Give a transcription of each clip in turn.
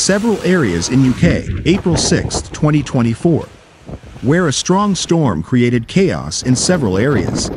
several areas in UK, April 6, 2024, where a strong storm created chaos in several areas.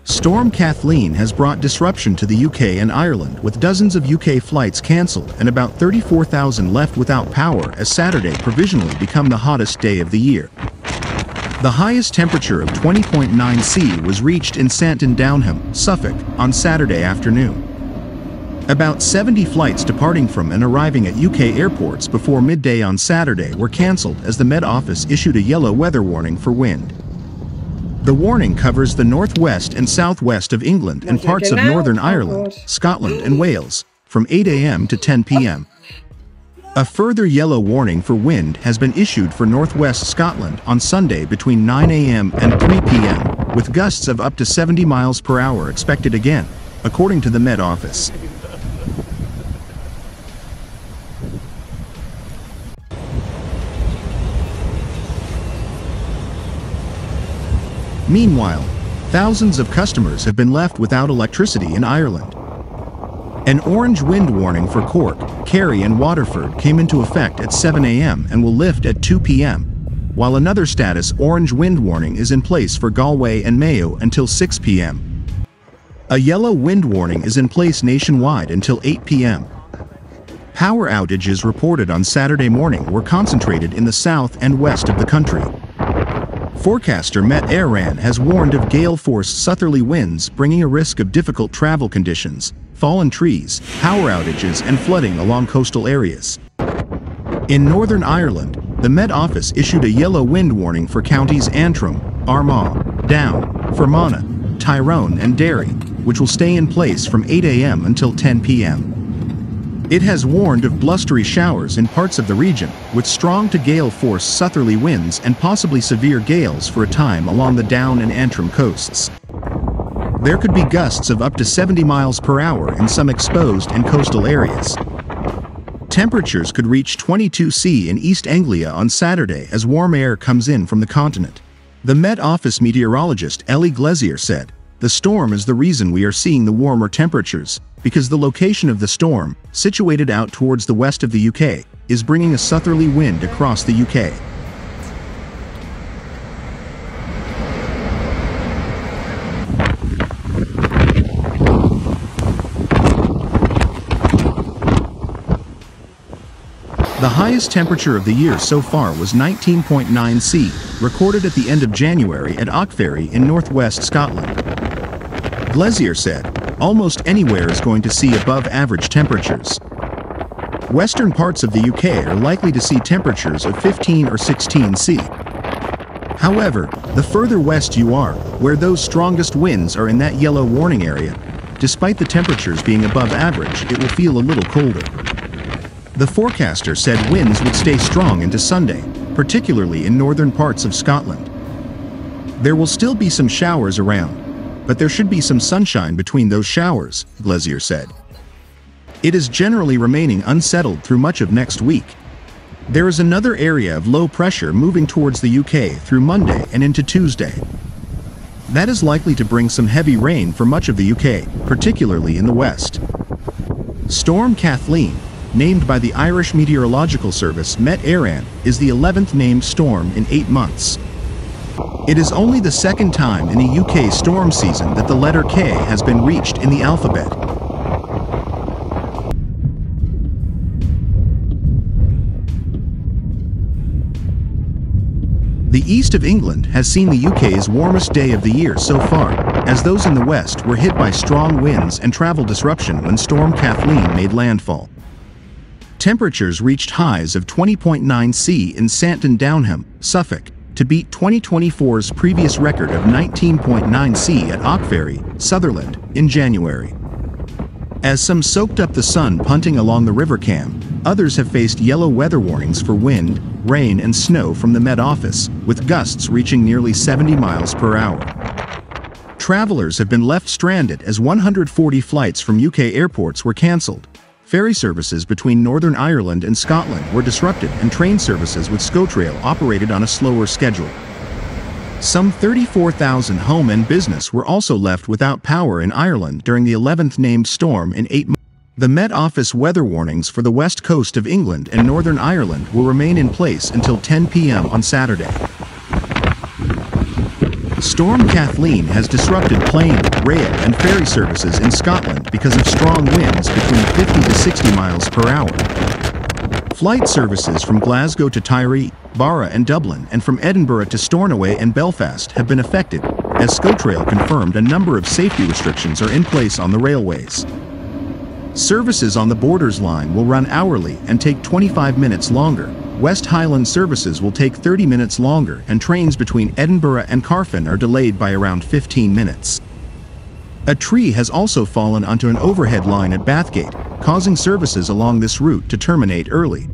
Storm Kathleen has brought disruption to the UK and Ireland, with dozens of UK flights cancelled and about 34,000 left without power as Saturday provisionally become the hottest day of the year. The highest temperature of 20.9 C was reached in Santon Downham, Suffolk, on Saturday afternoon. About 70 flights departing from and arriving at UK airports before midday on Saturday were cancelled as the Met Office issued a yellow weather warning for wind. The warning covers the northwest and southwest of England and parts of Northern Ireland, Scotland and Wales, from 8 a.m. to 10 p.m. A further yellow warning for wind has been issued for northwest Scotland on Sunday between 9 a.m. and 3 p.m., with gusts of up to 70 miles per hour expected again, according to the Met Office. Meanwhile, thousands of customers have been left without electricity in Ireland. An orange wind warning for Cork, Kerry and Waterford came into effect at 7 a.m. and will lift at 2 p.m., while another status orange wind warning is in place for Galway and Mayo until 6 p.m. A yellow wind warning is in place nationwide until 8 p.m. Power outages reported on Saturday morning were concentrated in the south and west of the country. Forecaster Met Éireann has warned of gale-force southerly winds bringing a risk of difficult travel conditions, fallen trees, power outages and flooding along coastal areas. In Northern Ireland, the Met Office issued a yellow wind warning for counties Antrim, Armagh, Down, Fermanagh, Tyrone and Derry, which will stay in place from 8 a.m. until 10 p.m. It has warned of blustery showers in parts of the region, with strong to gale-force southerly winds and possibly severe gales for a time along the Down and Antrim coasts. There could be gusts of up to 70 miles per hour in some exposed and coastal areas. Temperatures could reach 22 C in East Anglia on Saturday as warm air comes in from the continent. The Met Office meteorologist Ellie Glazier said, "The storm is the reason we are seeing the warmer temperatures, because the location of the storm, situated out towards the west of the UK, is bringing a southerly wind across the UK." The highest temperature of the year so far was 19.9 C, recorded at the end of January at Auchferry in northwest Scotland. Glazier said, "Almost anywhere is going to see above average temperatures. Western parts of the UK are likely to see temperatures of 15 or 16 C. However, the further west you are, where those strongest winds are in that yellow warning area, despite the temperatures being above average, it will feel a little colder." The forecaster said winds would stay strong into Sunday, particularly in northern parts of Scotland. There will still be some showers around, but there should be some sunshine between those showers, Glazier said. It is generally remaining unsettled through much of next week. There is another area of low pressure moving towards the UK through Monday and into Tuesday. That is likely to bring some heavy rain for much of the UK, particularly in the west. Storm Kathleen, named by the Irish Meteorological Service Met Éireann, is the 11th named storm in 8 months. It is only the second time in a UK storm season that the letter K has been reached in the alphabet. The east of England has seen the UK's warmest day of the year so far, as those in the west were hit by strong winds and travel disruption when Storm Kathleen made landfall. Temperatures reached highs of 20.9 C in Santon Downham, Suffolk, to beat 2024's previous record of 19.9 C at Auchferry, Sutherland, in January. As some soaked up the sun punting along the River Cam, others have faced yellow weather warnings for wind, rain and snow from the Met Office, with gusts reaching nearly 70 miles per hour. Travelers have been left stranded as 140 flights from UK airports were cancelled. Ferry services between Northern Ireland and Scotland were disrupted and train services with ScoTrail operated on a slower schedule. Some 34,000 home and business were also left without power in Ireland during the 11th named storm in 8 months. The Met Office weather warnings for the west coast of England and Northern Ireland will remain in place until 10 p.m. on Saturday. Storm Kathleen has disrupted plane, rail and ferry services in Scotland because of strong winds between 50 to 60 miles per hour. Flight services from Glasgow to Tiree, Barra and Dublin and from Edinburgh to Stornoway and Belfast have been affected, as ScoTrail confirmed a number of safety restrictions are in place on the railways. Services on the Borders line will run hourly and take 25 minutes longer. West Highland services will take 30 minutes longer and trains between Edinburgh and Carfin are delayed by around 15 minutes. A tree has also fallen onto an overhead line at Bathgate, causing services along this route to terminate early.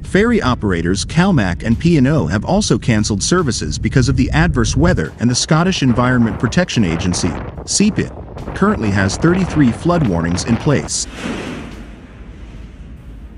Ferry operators Calmac and P&O have also cancelled services because of the adverse weather, and the Scottish Environment Protection Agency, CEPIT, currently has 33 flood warnings in place.